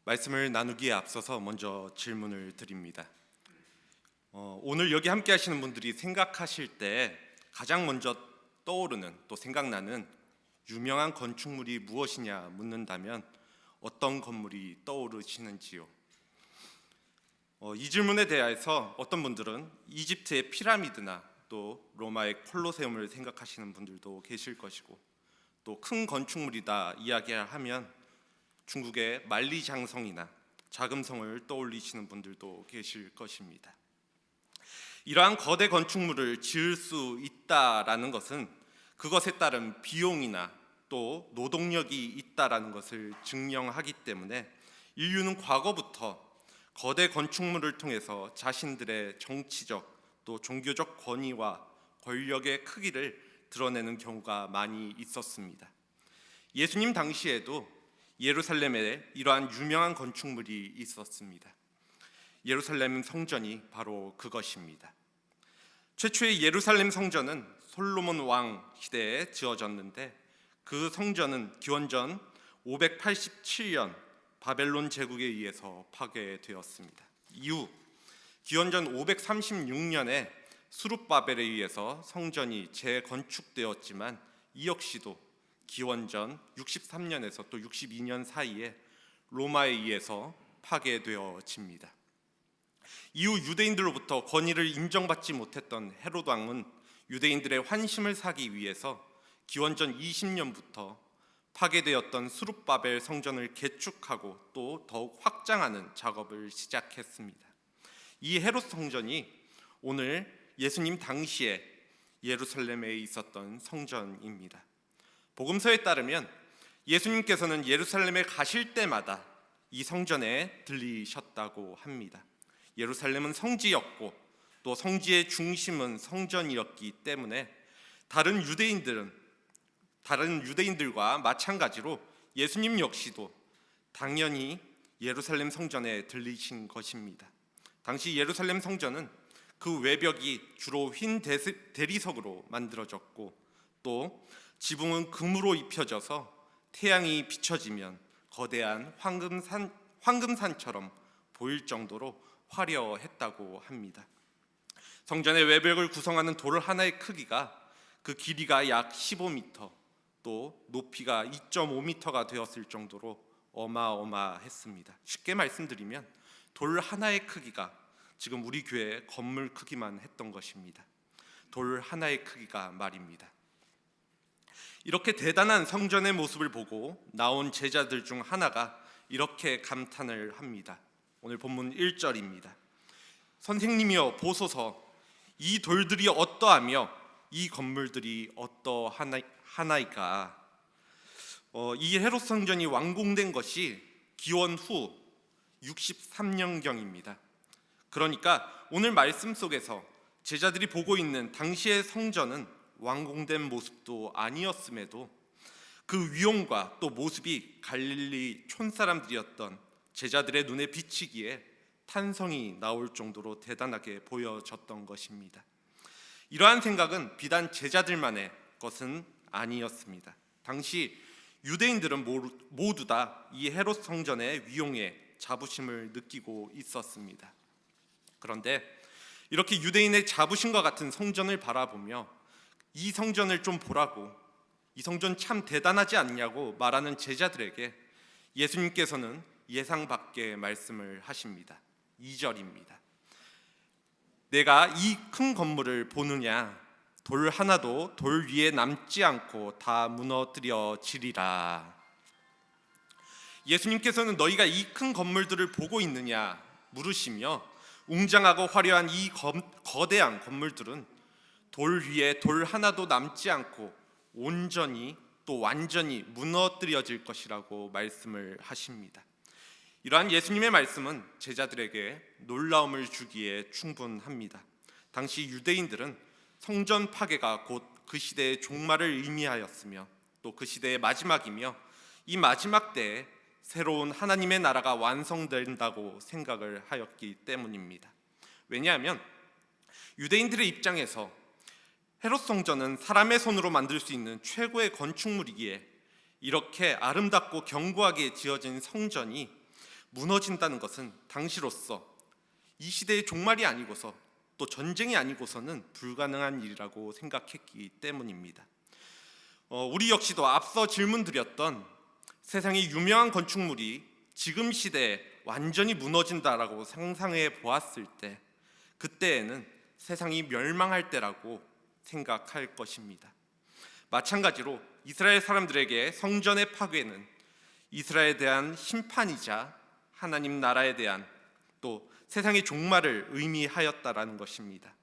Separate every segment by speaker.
Speaker 1: 말씀을 나누기에 앞서서 먼저 질문을 드립니다. 오늘 여기 함께 하시는 분들이 생각하실 때 가장 먼저 떠오르는 또 생각나는 유명한 건축물이 무엇이냐 묻는다면 어떤 건물이 떠오르시는지요? 이 질문에 대해서 어떤 분들은 이집트의 피라미드나 또 로마의 콜로세움을 생각하시는 분들도 계실 것이고, 또 큰 건축물이다 이야기하면 중국의 만리장성이나 자금성을 떠올리시는 분들도 계실 것입니다. 이러한 거대 건축물을 지을 수 있다라는 것은 그것에 따른 비용이나 또 노동력이 있다라는 것을 증명하기 때문에 인류는 과거부터 거대 건축물을 통해서 자신들의 정치적 또 종교적 권위와 권력의 크기를 드러내는 경우가 많이 있었습니다. 예수님 당시에도 예루살렘에 이러한 유명한 건축물이 있었습니다. 예루살렘 성전이 바로 그것입니다. 최초의 예루살렘 성전은 솔로몬 왕 시대에 지어졌는데, 그 성전은 기원전 587년 바벨론 제국에 의해서 파괴되었습니다. 이후 기원전 536년에 수룹바벨에 의해서 성전이 재건축되었지만 이 역시도 기원전 63년에서 또 62년 사이에 로마에 의해서 파괴되어집니다. 이후 유대인들로부터 권위를 인정받지 못했던 헤롯 왕은 유대인들의 환심을 사기 위해서 기원전 20년부터 파괴되었던 수룹바벨 성전을 개축하고 또 더욱 확장하는 작업을 시작했습니다. 이 헤롯 성전이 오늘 예수님 당시에 예루살렘에 있었던 성전입니다. 복음서에 따르면 예수님께서는 예루살렘에 가실 때마다 이 성전에 들리셨다고 합니다. 예루살렘은 성지였고 또 성지의 중심은 성전이었기 때문에 다른 유대인들과 마찬가지로 예수님 역시도 당연히 예루살렘 성전에 들리신 것입니다. 당시 예루살렘 성전은 그 외벽이 주로 흰 대리석으로 만들어졌고 또 지붕은 금으로 입혀져서 태양이 비춰지면 거대한 황금산처럼 보일 정도로 화려했다고 합니다. 성전의 외벽을 구성하는 돌 하나의 크기가 그 길이가 약 15m, 또 높이가 2.5m가 되었을 정도로 어마어마했습니다. 쉽게 말씀드리면 돌 하나의 크기가 지금 우리 교회 건물 크기만 했던 것입니다. 돌 하나의 크기가 말입니다. 이렇게 대단한 성전의 모습을 보고 나온 제자들 중 하나가 이렇게 감탄을 합니다. 오늘 본문 1절입니다. 선생님이여 보소서, 이 돌들이 어떠하며 이 건물들이 어떠하나이까. 이 헤롯 성전이 완공된 것이 기원 후 63년경입니다. 그러니까 오늘 말씀 속에서 제자들이 보고 있는 당시의 성전은 완공된 모습도 아니었음에도 그 위용과 또 모습이 갈릴리 촌사람들이었던 제자들의 눈에 비치기에 탄성이 나올 정도로 대단하게 보여졌던 것입니다. 이러한 생각은 비단 제자들만의 것은 아니었습니다. 당시 유대인들은 모두 다 이 헤롯 성전의 위용에 자부심을 느끼고 있었습니다. 그런데 이렇게 유대인의 자부심과 같은 성전을 바라보며 이 성전을 좀 보라고, 이 성전 참 대단하지 않냐고 말하는 제자들에게 예수님께서는 예상 밖의 말씀을 하십니다. 2절입니다. 내가 이 큰 건물을 보느냐? 돌 하나도 돌 위에 남지 않고 다 무너뜨려지리라. 예수님께서는 너희가 이 큰 건물들을 보고 있느냐 물으시며, 웅장하고 화려한 이 거대한 건물들은 돌 위에 돌 하나도 남지 않고 온전히 또 완전히 무너뜨려질 것이라고 말씀을 하십니다. 이러한 예수님의 말씀은 제자들에게 놀라움을 주기에 충분합니다. 당시 유대인들은 성전 파괴가 곧 그 시대의 종말을 의미하였으며 또 그 시대의 마지막이며 이 마지막 때에 새로운 하나님의 나라가 완성된다고 생각을 하였기 때문입니다. 왜냐하면 유대인들의 입장에서 헤롯 성전은 사람의 손으로 만들 수 있는 최고의 건축물이기에 이렇게 아름답고 견고하게 지어진 성전이 무너진다는 것은 당시로서 이 시대의 종말이 아니고서 또 전쟁이 아니고서는 불가능한 일이라고 생각했기 때문입니다. 우리 역시도 앞서 질문드렸던 세상의 유명한 건축물이 지금 시대에 완전히 무너진다라고 상상해 보았을 때 그때에는 세상이 멸망할 때라고 생각할 것입니다. 마찬가지로 이스라엘 사람들에게 성전의 파괴는 이스라엘에 대한 심판이자 하나님 나라에 대한 또 세상의 종말을 의미하였다라는 것입니다.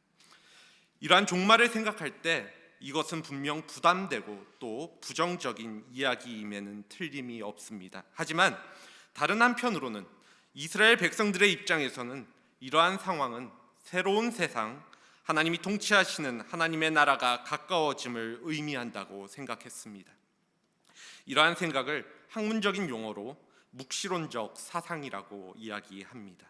Speaker 1: 이러한 종말을 생각할 때 이것은 분명 부담되고 또 부정적인 이야기임에는 틀림이 없습니다. 하지만 다른 한편으로는 이스라엘 백성들의 입장에서는 이러한 상황은 새로운 세상, 하나님이 통치하시는 하나님의 나라가 가까워짐을 의미한다고 생각했습니다. 이러한 생각을 학문적인 용어로 묵시론적 사상이라고 이야기합니다.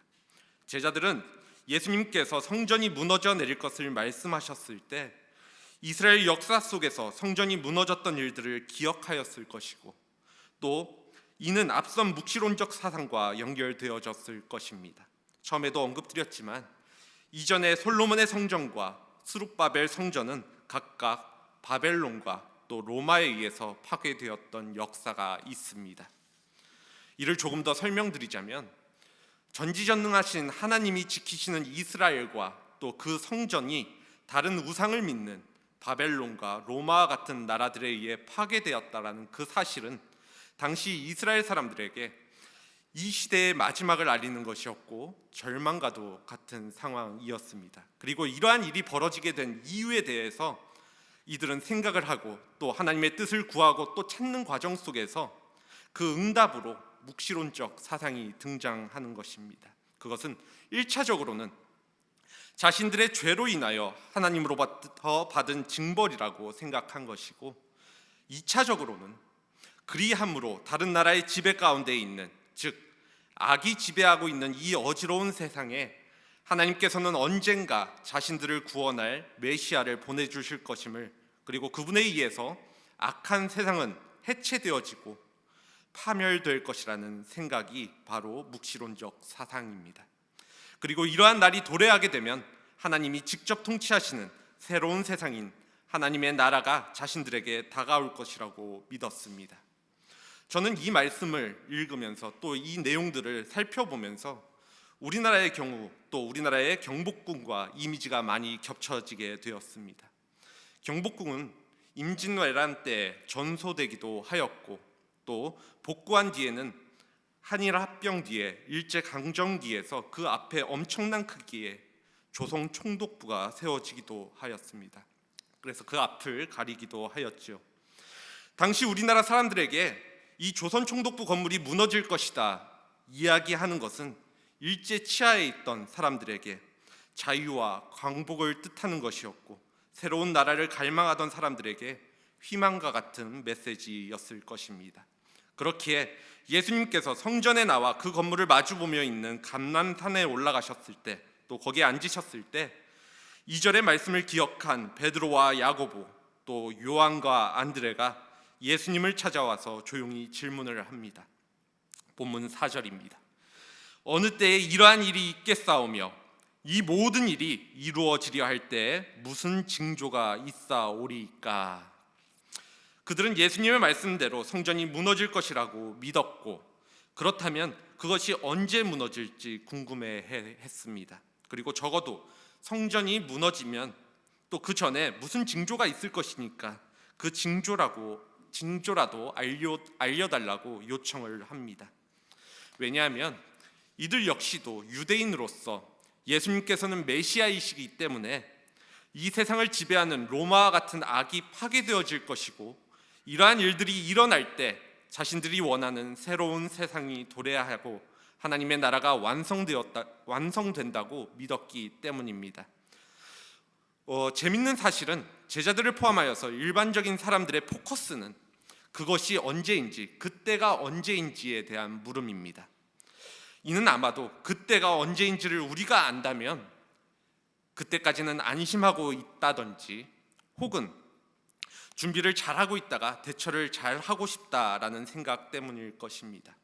Speaker 1: 제자들은 예수님께서 성전이 무너져 내릴 것을 말씀하셨을 때 이스라엘 역사 속에서 성전이 무너졌던 일들을 기억하였을 것이고 또 이는 앞선 묵시론적 사상과 연결되어졌을 것입니다. 처음에도 언급드렸지만 이전에 솔로몬의 성전과 스룹바벨 성전은 각각 바벨론과 또 로마에 의해서 파괴되었던 역사가 있습니다. 이를 조금 더 설명드리자면 전지전능하신 하나님이 지키시는 이스라엘과 또 그 성전이 다른 우상을 믿는 바벨론과 로마와 같은 나라들에 의해 파괴되었다라는 그 사실은 당시 이스라엘 사람들에게 이 시대의 마지막을 알리는 것이었고 절망과도 같은 상황이었습니다. 그리고 이러한 일이 벌어지게 된 이유에 대해서 이들은 생각을 하고 또 하나님의 뜻을 구하고 또 찾는 과정 속에서 그 응답으로 묵시론적 사상이 등장하는 것입니다. 그것은 1차적으로는 자신들의 죄로 인하여 하나님으로부터 받은 징벌이라고 생각한 것이고 2차적으로는 그리함으로 다른 나라의 지배 가운데 있는 즉 악이 지배하고 있는 이 어지러운 세상에 하나님께서는 언젠가 자신들을 구원할 메시아를 보내주실 것임을 그리고 그분에 의해서 악한 세상은 해체되어지고 파멸될 것이라는 생각이 바로 묵시론적 사상입니다. 그리고 이러한 날이 도래하게 되면 하나님이 직접 통치하시는 새로운 세상인 하나님의 나라가 자신들에게 다가올 것이라고 믿었습니다. 저는 이 말씀을 읽으면서 또 이 내용들을 살펴보면서 우리나라의 경우 또 우리나라의 경복궁과 이미지가 많이 겹쳐지게 되었습니다. 경복궁은 임진왜란 때 전소되기도 하였고 또 복구한 뒤에는 한일 합병 뒤에 일제강점기에서 그 앞에 엄청난 크기의 조선 총독부가 세워지기도 하였습니다. 그래서 그 앞을 가리기도 하였죠. 당시 우리나라 사람들에게 이 조선 총독부 건물이 무너질 것이다 이야기하는 것은 일제 치하에 있던 사람들에게 자유와 광복을 뜻하는 것이었고 새로운 나라를 갈망하던 사람들에게 희망과 같은 메시지였을 것입니다. 그렇기에 예수님께서 성전에 나와 그 건물을 마주보며 있는 감람산에 올라가셨을 때 또 거기에 앉으셨을 때 2절의 말씀을 기억한 베드로와 야고보 또 요한과 안드레가 예수님을 찾아와서 조용히 질문을 합니다. 본문 4절입니다. 어느 때에 이러한 일이 있겠사오며 이 모든 일이 이루어지려 할 때에 무슨 징조가 있사오리이까. 그들은 예수님의 말씀대로 성전이 무너질 것이라고 믿었고 그렇다면 그것이 언제 무너질지 궁금해했습니다. 그리고 적어도 성전이 무너지면 또 그 전에 무슨 징조가 있을 것이니까 그 징조라도 알려달라고 요청을 합니다. 왜냐하면 이들 역시도 유대인으로서 예수님께서는 메시아이시기 때문에 이 세상을 지배하는 로마와 같은 악이 파괴되어질 것이고 이러한 일들이 일어날 때 자신들이 원하는 새로운 세상이 도래하고 하나님의 나라가 완성된다고 믿었기 때문입니다. 재밌는 사실은 제자들을 포함하여서 일반적인 사람들의 포커스는 그것이 언제인지, 그때가 언제인지에 대한 물음입니다. 이는 아마도 그때가 언제인지를 우리가 안다면 그때까지는 안심하고 있다든지 혹은 준비를 잘하고 있다가 대처를 잘하고 싶다라는 생각 때문일 것입니다.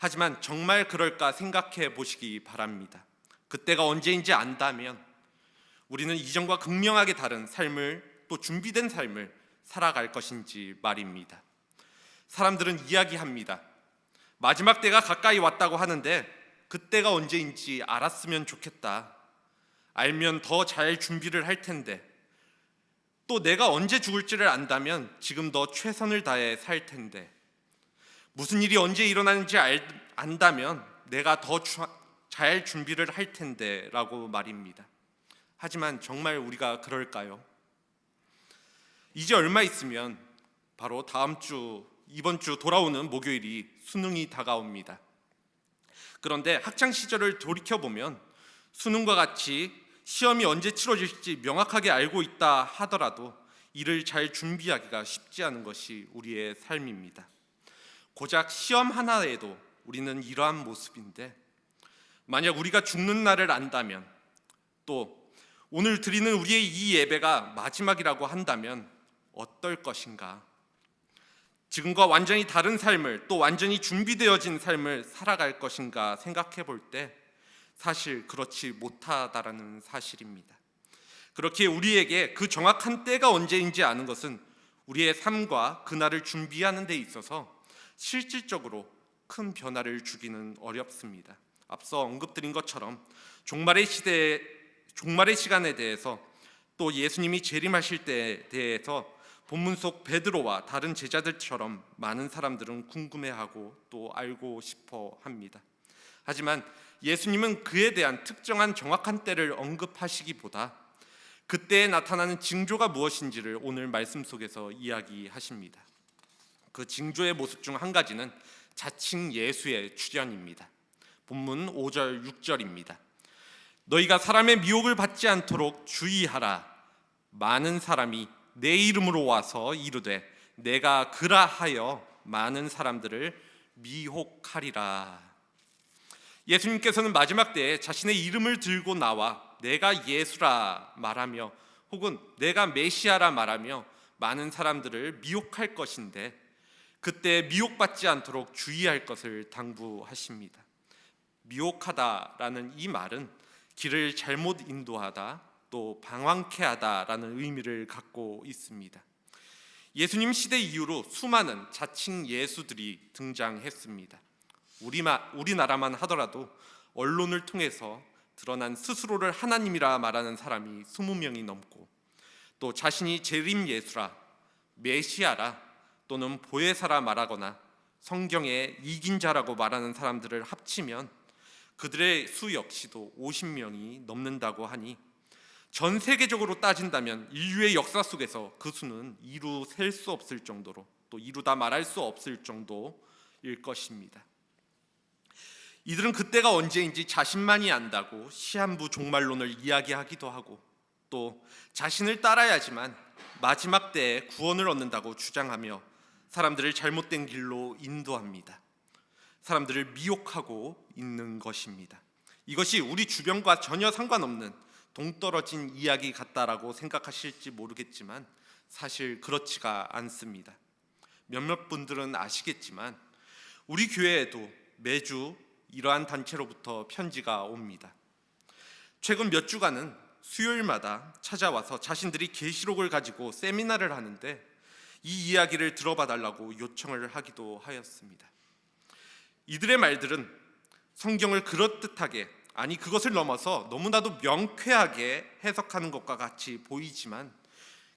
Speaker 1: 하지만 정말 그럴까 생각해 보시기 바랍니다. 그때가 언제인지 안다면 우리는 이전과 극명하게 다른 삶을, 또 준비된 삶을 살아갈 것인지 말입니다. 사람들은 이야기합니다. 마지막 때가 가까이 왔다고 하는데 그때가 언제인지 알았으면 좋겠다. 알면 더 잘 준비를 할 텐데, 또 내가 언제 죽을지를 안다면 지금 더 최선을 다해 살 텐데, 무슨 일이 언제 일어나는지 안다면 내가 더 잘 준비를 할 텐데 라고 말입니다. 하지만 정말 우리가 그럴까요? 이제 얼마 있으면 바로 이번 주 돌아오는 목요일이 수능이 다가옵니다. 그런데 학창 시절을 돌이켜보면 수능과 같이 시험이 언제 치러질지 명확하게 알고 있다 하더라도 이를 잘 준비하기가 쉽지 않은 것이 우리의 삶입니다. 고작 시험 하나에도 우리는 이러한 모습인데, 만약 우리가 죽는 날을 안다면, 또 오늘 드리는 우리의 이 예배가 마지막이라고 한다면 어떨 것인가? 지금과 완전히 다른 삶을, 또 완전히 준비되어진 삶을 살아갈 것인가 생각해 볼 때 사실 그렇지 못하다라는 사실입니다. 그렇게 우리에게 그 정확한 때가 언제인지 아는 것은 우리의 삶과 그날을 준비하는 데 있어서 실질적으로 큰 변화를 주기는 어렵습니다. 앞서 언급드린 것처럼 종말의 시간에 대해서, 또 예수님이 재림하실 때에 대해서 본문 속 베드로와 다른 제자들처럼 많은 사람들은 궁금해하고 또 알고 싶어 합니다. 하지만 예수님은 그에 대한 특정한 정확한 때를 언급하시기보다 그때에 나타나는 징조가 무엇인지를 오늘 말씀 속에서 이야기하십니다. 그 징조의 모습 중 한 가지는 자칭 예수의 출현입니다. 본문 5절 6절입니다. 너희가 사람의 미혹을 받지 않도록 주의하라. 많은 사람이 내 이름으로 와서 이르되 내가 그라 하여 많은 사람들을 미혹하리라. 예수님께서는 마지막 때에 자신의 이름을 들고 나와 내가 예수라 말하며, 혹은 내가 메시아라 말하며 많은 사람들을 미혹할 것인데, 그때 미혹받지 않도록 주의할 것을 당부하십니다. 미혹하다라는 이 말은 길을 잘못 인도하다, 또 방황케 하다라는 의미를 갖고 있습니다. 예수님 시대 이후로 수많은 자칭 예수들이 등장했습니다. 우리나라만 하더라도 언론을 통해서 드러난 스스로를 하나님이라 말하는 사람이 20명이 넘고, 또 자신이 재림 예수라, 메시아라, 또는 보혜사라 말하거나 성경의 이긴 자라고 말하는 사람들을 합치면 그들의 수 역시도 50명이 넘는다고 하니, 전 세계적으로 따진다면 인류의 역사 속에서 그 수는 이루 셀 수 없을 정도로, 또 이루다 말할 수 없을 정도일 것입니다. 이들은 그때가 언제인지 자신만이 안다고 시한부 종말론을 이야기하기도 하고, 또 자신을 따라야지만 마지막 때에 구원을 얻는다고 주장하며 사람들을 잘못된 길로 인도합니다. 사람들을 미혹하고 있는 것입니다. 이것이 우리 주변과 전혀 상관없는 동떨어진 이야기 같다라고 생각하실지 모르겠지만 사실 그렇지가 않습니다. 몇몇 분들은 아시겠지만 우리 교회에도 매주 이러한 단체로부터 편지가 옵니다. 최근 몇 주간은 수요일마다 찾아와서 자신들이 계시록을 가지고 세미나를 하는데 이 이야기를 들어봐 달라고 요청을 하기도 하였습니다. 이들의 말들은 성경을 그럴듯하게, 아니 그것을 넘어서 너무나도 명쾌하게 해석하는 것과 같이 보이지만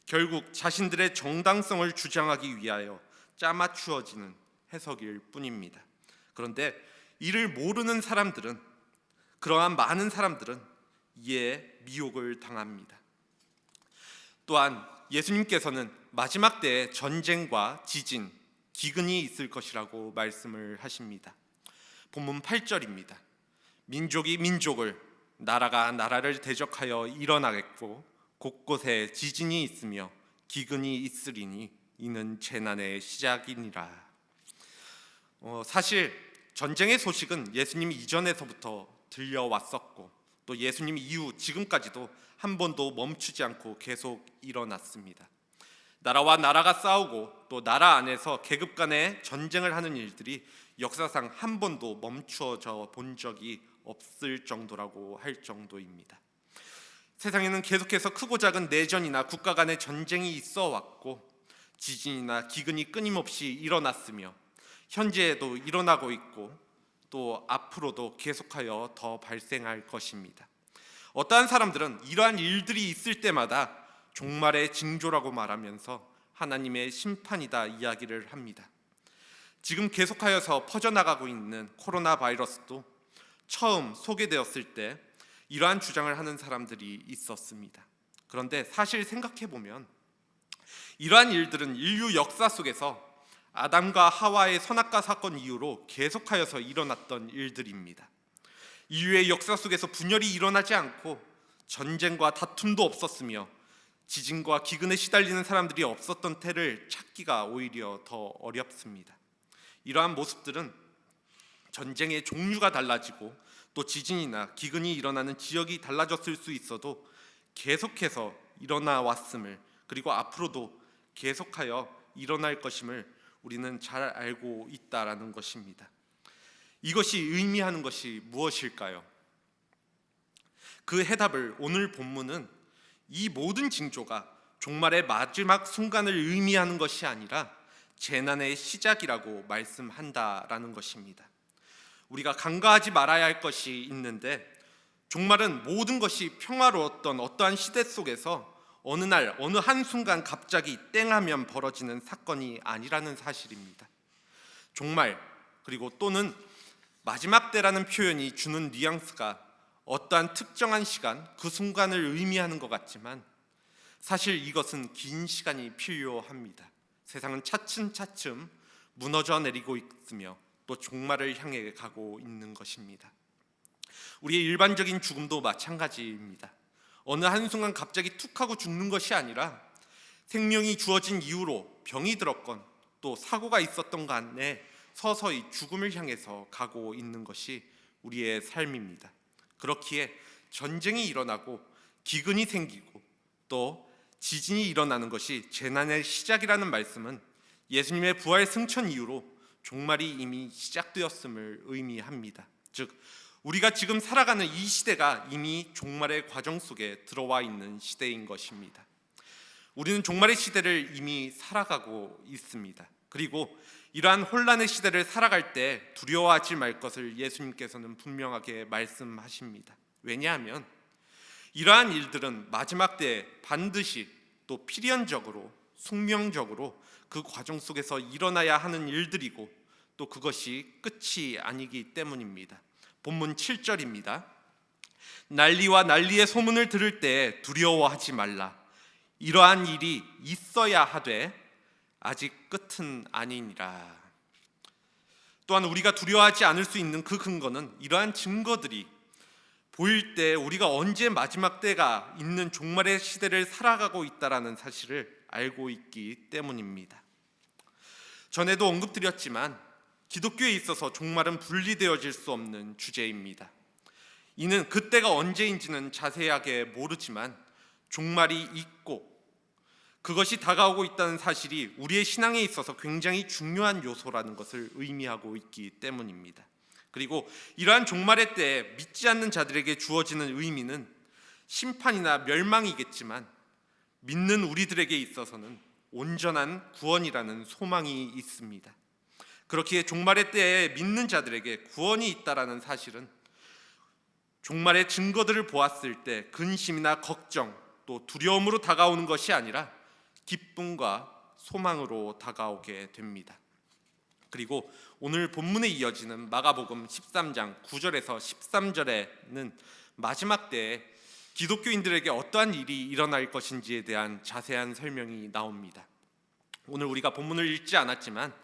Speaker 1: 결국 자신들의 정당성을 주장하기 위하여 짜맞추어지는 해석일 뿐입니다. 그런데 이를 모르는 사람들은, 그러한 많은 사람들은 이에 미혹을 당합니다. 또한 예수님께서는 마지막 때에 전쟁과 지진, 기근이 있을 것이라고 말씀을 하십니다. 본문 8절입니다. 민족이 민족을, 나라가 나라를 대적하여 일어나겠고 곳곳에 지진이 있으며 기근이 있으리니 이는 재난의 시작이니라. 사실 전쟁의 소식은 예수님 이전에서부터 들려왔었고, 또 예수님 이후 지금까지도 한 번도 멈추지 않고 계속 일어났습니다. 나라와 나라가 싸우고 또 나라 안에서 계급 간의 전쟁을 하는 일들이 역사상 한 번도 멈추어져 본 적이 없을 정도라고 할 정도입니다. 세상에는 계속해서 크고 작은 내전이나 국가 간의 전쟁이 있어 왔고 지진이나 기근이 끊임없이 일어났으며 현재에도 일어나고 있고 또 앞으로도 계속하여 더 발생할 것입니다. 어떠한 사람들은 이러한 일들이 있을 때마다 종말의 징조라고 말하면서 하나님의 심판이다 이야기를 합니다. 지금 계속하여서 퍼져나가고 있는 코로나 바이러스도 처음 소개되었을 때 이러한 주장을 하는 사람들이 있었습니다. 그런데 사실 생각해보면 이러한 일들은 인류 역사 속에서 아담과 하와의 선악과 사건 이후로 계속하여서 일어났던 일들입니다. 인류의 역사 속에서 분열이 일어나지 않고 전쟁과 다툼도 없었으며 지진과 기근에 시달리는 사람들이 없었던 때를 찾기가 오히려 더 어렵습니다. 이러한 모습들은 전쟁의 종류가 달라지고 또 지진이나 기근이 일어나는 지역이 달라졌을 수 있어도 계속해서 일어나 왔음을, 그리고 앞으로도 계속하여 일어날 것임을 우리는 잘 알고 있다라는 것입니다. 이것이 의미하는 것이 무엇일까요? 그 해답을 오늘 본문은 이 모든 징조가 종말의 마지막 순간을 의미하는 것이 아니라 재난의 시작이라고 말씀한다라는 것입니다. 우리가 간과하지 말아야 할 것이 있는데, 종말은 모든 것이 평화로웠던 어떠한 시대 속에서 어느 날 어느 한순간 갑자기 땡하면 벌어지는 사건이 아니라는 사실입니다. 종말 그리고 또는 마지막 때라는 표현이 주는 뉘앙스가 어떠한 특정한 시간, 그 순간을 의미하는 것 같지만 사실 이것은 긴 시간이 필요합니다. 세상은 차츰차츰 무너져 내리고 있으며 또 종말을 향해 가고 있는 것입니다. 우리의 일반적인 죽음도 마찬가지입니다. 어느 한순간 갑자기 툭 하고 죽는 것이 아니라 생명이 주어진 이후로 병이 들었건 또 사고가 있었던 간에 서서히 죽음을 향해서 가고 있는 것이 우리의 삶입니다. 그렇기에 전쟁이 일어나고 기근이 생기고 또 지진이 일어나는 것이 재난의 시작이라는 말씀은 예수님의 부활 승천 이후로 종말이 이미 시작되었음을 의미합니다. 즉 우리가 지금 살아가는 이 시대가 이미 종말의 과정 속에 들어와 있는 시대인 것입니다. 우리는 종말의 시대를 이미 살아가고 있습니다. 그리고 이러한 혼란의 시대를 살아갈 때 두려워하지 말 것을 예수님께서는 분명하게 말씀하십니다. 왜냐하면 이러한 일들은 마지막 때에 반드시 또 필연적으로 숙명적으로 그 과정 속에서 일어나야 하는 일들이고 또 그것이 끝이 아니기 때문입니다. 본문 7절입니다. 난리와 난리의 소문을 들을 때 두려워하지 말라. 이러한 일이 있어야 하되 아직 끝은 아니니라. 또한 우리가 두려워하지 않을 수 있는 그 근거는 이러한 증거들이 보일 때 우리가 언제 마지막 때가 있는 종말의 시대를 살아가고 있다라는 사실을 알고 있기 때문입니다. 전에도 언급드렸지만 기독교에 있어서 종말은 분리되어질 수 없는 주제입니다. 이는 그때가 언제인지는 자세하게 모르지만 종말이 있고 그것이 다가오고 있다는 사실이 우리의 신앙에 있어서 굉장히 중요한 요소라는 것을 의미하고 있기 때문입니다. 그리고 이러한 종말의 때에 믿지 않는 자들에게 주어지는 의미는 심판이나 멸망이겠지만 믿는 우리들에게 있어서는 온전한 구원이라는 소망이 있습니다. 그렇기에 종말의 때에 믿는 자들에게 구원이 있다라는 사실은 종말의 증거들을 보았을 때 근심이나 걱정 또 두려움으로 다가오는 것이 아니라 기쁨과 소망으로 다가오게 됩니다. 그리고 오늘 본문에 이어지는 마가복음 13장 9절에서 13절에는 마지막 때에 기독교인들에게 어떠한 일이 일어날 것인지에 대한 자세한 설명이 나옵니다. 오늘 우리가 본문을 읽지 않았지만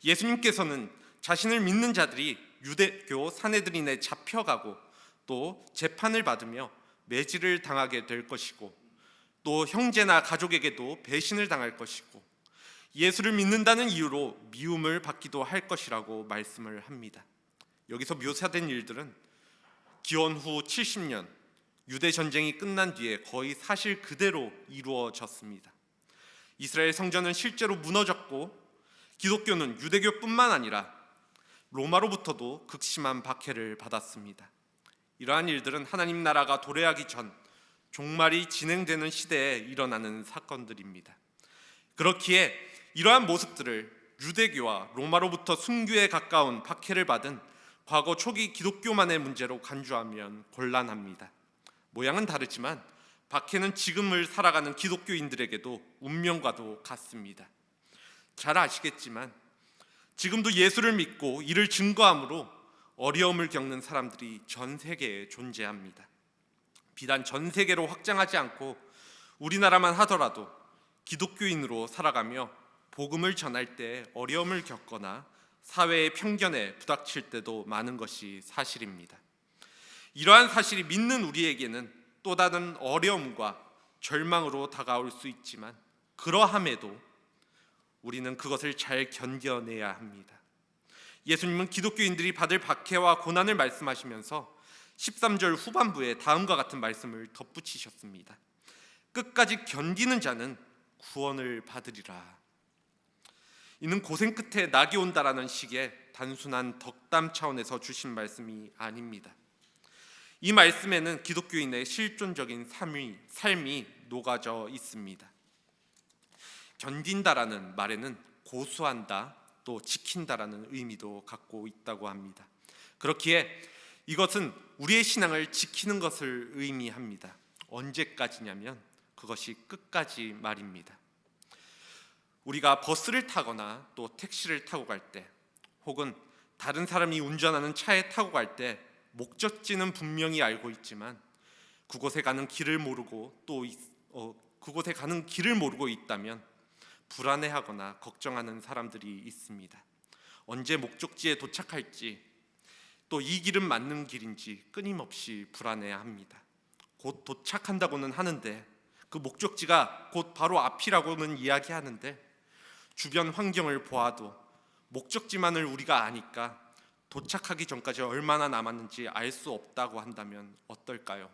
Speaker 1: 예수님께서는 자신을 믿는 자들이 유대교 사내들인에 잡혀가고 또 재판을 받으며 매질을 당하게 될 것이고 또 형제나 가족에게도 배신을 당할 것이고 예수를 믿는다는 이유로 미움을 받기도 할 것이라고 말씀을 합니다. 여기서 묘사된 일들은 기원 후 70년 유대 전쟁이 끝난 뒤에 거의 사실 그대로 이루어졌습니다. 이스라엘 성전은 실제로 무너졌고 기독교는 유대교뿐만 아니라 로마로부터도 극심한 박해를 받았습니다. 이러한 일들은 하나님 나라가 도래하기 전 종말이 진행되는 시대에 일어나는 사건들입니다. 그렇기에 이러한 모습들을 유대교와 로마로부터 순교에 가까운 박해를 받은 과거 초기 기독교만의 문제로 간주하면 곤란합니다. 모양은 다르지만 박해는 지금을 살아가는 기독교인들에게도 운명과도 같습니다. 잘 아시겠지만 지금도 예수를 믿고 이를 증거함으로 어려움을 겪는 사람들이 전 세계에 존재합니다. 비단 전 세계로 확장하지 않고 우리나라만 하더라도 기독교인으로 살아가며 복음을 전할 때 어려움을 겪거나 사회의 편견에 부닥칠 때도 많은 것이 사실입니다. 이러한 사실이 믿는 우리에게는 또 다른 어려움과 절망으로 다가올 수 있지만 그러함에도 우리는 그것을 잘 견뎌내야 합니다. 예수님은 기독교인들이 받을 박해와 고난을 말씀하시면서 13절 후반부에 다음과 같은 말씀을 덧붙이셨습니다. 끝까지 견디는 자는 구원을 받으리라. 이는 고생 끝에 낙이 온다라는 식의 단순한 덕담 차원에서 주신 말씀이 아닙니다. 이 말씀에는 기독교인의 실존적인 삶이 녹아져 있습니다. 견딘다라는 말에는 고수한다, 또 지킨다라는 의미도 갖고 있다고 합니다. 그렇기에 이것은 우리의 신앙을 지키는 것을 의미합니다. 언제까지냐면 그것이 끝까지 말입니다. 우리가 버스를 타거나 또 택시를 타고 갈 때, 혹은 다른 사람이 운전하는 차에 타고 갈 때 목적지는 분명히 알고 있지만 그곳에 가는 길을 모르고 있다면 불안해하거나 걱정하는 사람들이 있습니다. 언제 목적지에 도착할지, 또 이 길은 맞는 길인지 끊임없이 불안해합니다. 곧 도착한다고는 하는데 그 목적지가 곧 바로 앞이라고는 이야기하는데 주변 환경을 보아도 목적지만을 우리가 아니까 도착하기 전까지 얼마나 남았는지 알 수 없다고 한다면 어떨까요?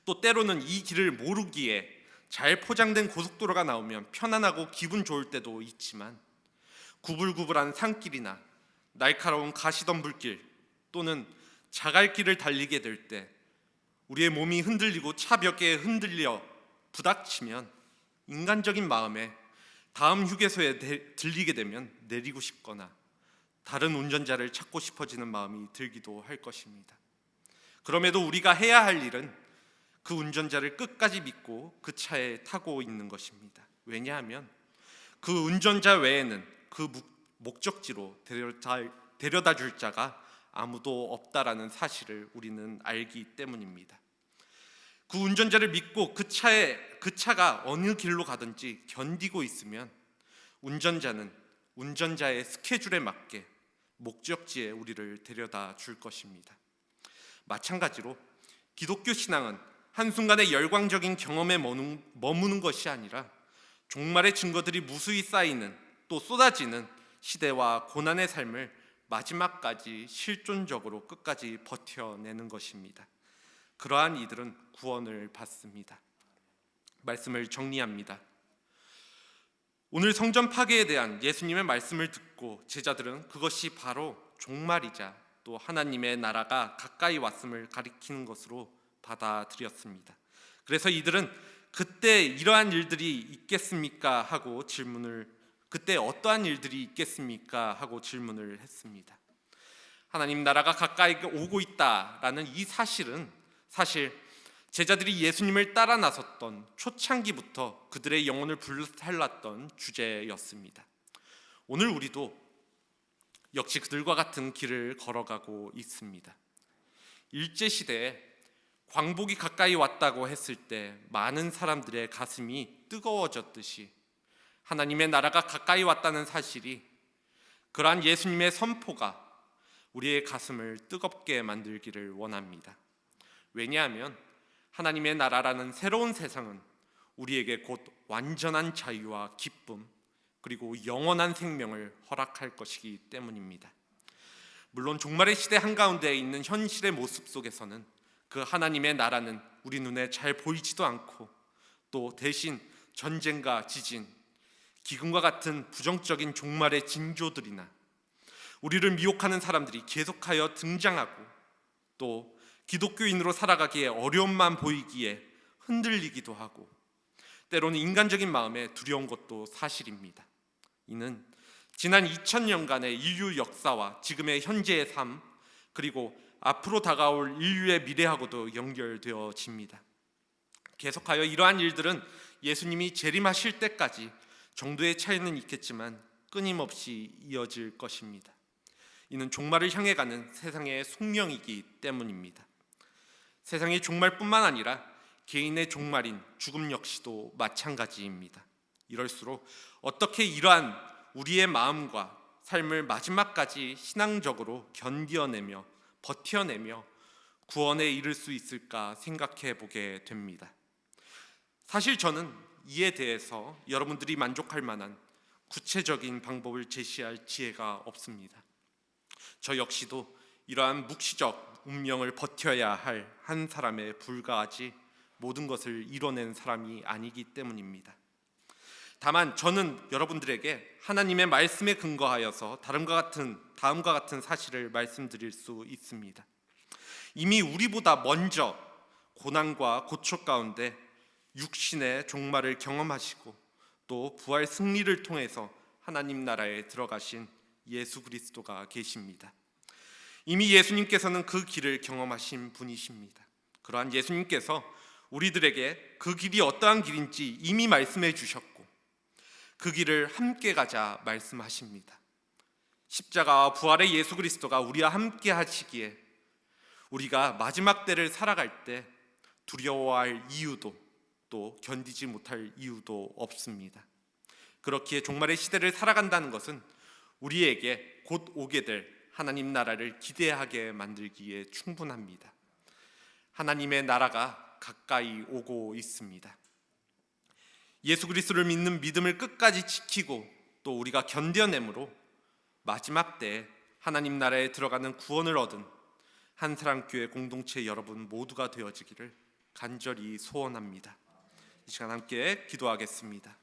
Speaker 1: 또 때로는 이 길을 모르기에 잘 포장된 고속도로가 나오면 편안하고 기분 좋을 때도 있지만 구불구불한 산길이나 날카로운 가시덤불길 또는 자갈길을 달리게 될 때 우리의 몸이 흔들리고 차 벽에 흔들려 부닥치면 인간적인 마음에 다음 휴게소에 들리게 되면 내리고 싶거나 다른 운전자를 찾고 싶어지는 마음이 들기도 할 것입니다. 그럼에도 우리가 해야 할 일은 그 운전자를 끝까지 믿고 그 차에 타고 있는 것입니다. 왜냐하면 그 운전자 외에는 그 목적지로 데려다 줄 자가 아무도 없다라는 사실을 우리는 알기 때문입니다. 그 운전자를 믿고 그 차가 어느 길로 가든지 견디고 있으면 운전자는 운전자의 스케줄에 맞게 목적지에 우리를 데려다 줄 것입니다. 마찬가지로 기독교 신앙은 한순간의 열광적인 경험에 머무는 것이 아니라 종말의 증거들이 무수히 쌓이는 또 쏟아지는 시대와 고난의 삶을 마지막까지 실존적으로 끝까지 버텨내는 것입니다. 그러한 이들은 구원을 받습니다. 말씀을 정리합니다. 오늘 성전 파괴에 대한 예수님의 말씀을 듣고 제자들은 그것이 바로 종말이자 또 하나님의 나라가 가까이 왔음을 가리키는 것으로 받아들였습니다. 그래서 이들은 그때 이러한 일들이 있겠습니까? 하고 그때 어떠한 일들이 있겠습니까? 하고 질문을 했습니다. 하나님 나라가 가까이 오고 있다라는 이 사실은 사실 제자들이 예수님을 따라 나섰던 초창기부터 그들의 영혼을 불살랐던 주제였습니다. 오늘 우리도 역시 그들과 같은 길을 걸어가고 있습니다. 일제시대에 광복이 가까이 왔다고 했을 때 많은 사람들의 가슴이 뜨거워졌듯이 하나님의 나라가 가까이 왔다는 사실이, 그러한 예수님의 선포가 우리의 가슴을 뜨겁게 만들기를 원합니다. 왜냐하면 하나님의 나라라는 새로운 세상은 우리에게 곧 완전한 자유와 기쁨 그리고 영원한 생명을 허락할 것이기 때문입니다. 물론 종말의 시대 한가운데에 있는 현실의 모습 속에서는 그 하나님의 나라는 우리 눈에 잘 보이지도 않고 또 대신 전쟁과 지진, 기근과 같은 부정적인 종말의 징조들이나 우리를 미혹하는 사람들이 계속하여 등장하고 또 기독교인으로 살아가기에 어려움만 보이기에 흔들리기도 하고 때로는 인간적인 마음에 두려운 것도 사실입니다. 이는 지난 2000년간의 인류 역사와 지금의 현재의 삶 그리고 앞으로 다가올 인류의 미래하고도 연결되어집니다. 계속하여 이러한 일들은 예수님이 재림하실 때까지 정도의 차이는 있겠지만 끊임없이 이어질 것입니다. 이는 종말을 향해 가는 세상의 숙명이기 때문입니다. 세상의 종말뿐만 아니라 개인의 종말인 죽음 역시도 마찬가지입니다. 이럴수록 어떻게 이러한 우리의 마음과 삶을 마지막까지 신앙적으로 견뎌내며 버텨내며 구원에 이를 수 있을까 생각해 보게 됩니다. 사실 저는 이에 대해서 여러분들이 만족할 만한 구체적인 방법을 제시할 지혜가 없습니다. 저 역시도 이러한 묵시적 운명을 버텨야 할 한 사람에 불과하지 모든 것을 이뤄낸 사람이 아니기 때문입니다. 다만 저는 여러분들에게 하나님의 말씀에 근거하여서 다음과 같은 사실을 말씀드릴 수 있습니다. 이미 우리보다 먼저 고난과 고초 가운데 육신의 종말을 경험하시고 또 부활 승리를 통해서 하나님 나라에 들어가신 예수 그리스도가 계십니다. 이미 예수님께서는 그 길을 경험하신 분이십니다. 그러한 예수님께서 우리들에게 그 길이 어떠한 길인지 이미 말씀해 주셨고 그 길을 함께 가자 말씀하십니다. 십자가와 부활의 예수 그리스도가 우리와 함께 하시기에 우리가 마지막 때를 살아갈 때 두려워할 이유도 또 견디지 못할 이유도 없습니다. 그렇기에 종말의 시대를 살아간다는 것은 우리에게 곧 오게 될 하나님 나라를 기대하게 만들기에 충분합니다. 하나님의 나라가 가까이 오고 있습니다. 예수 그리스도를 믿는 믿음을 끝까지 지키고 또 우리가 견뎌내므로 마지막 때에 하나님 나라에 들어가는 구원을 얻은 한사랑교회 공동체 여러분 모두가 되어지기를 간절히 소원합니다. 이 시간 함께 기도하겠습니다.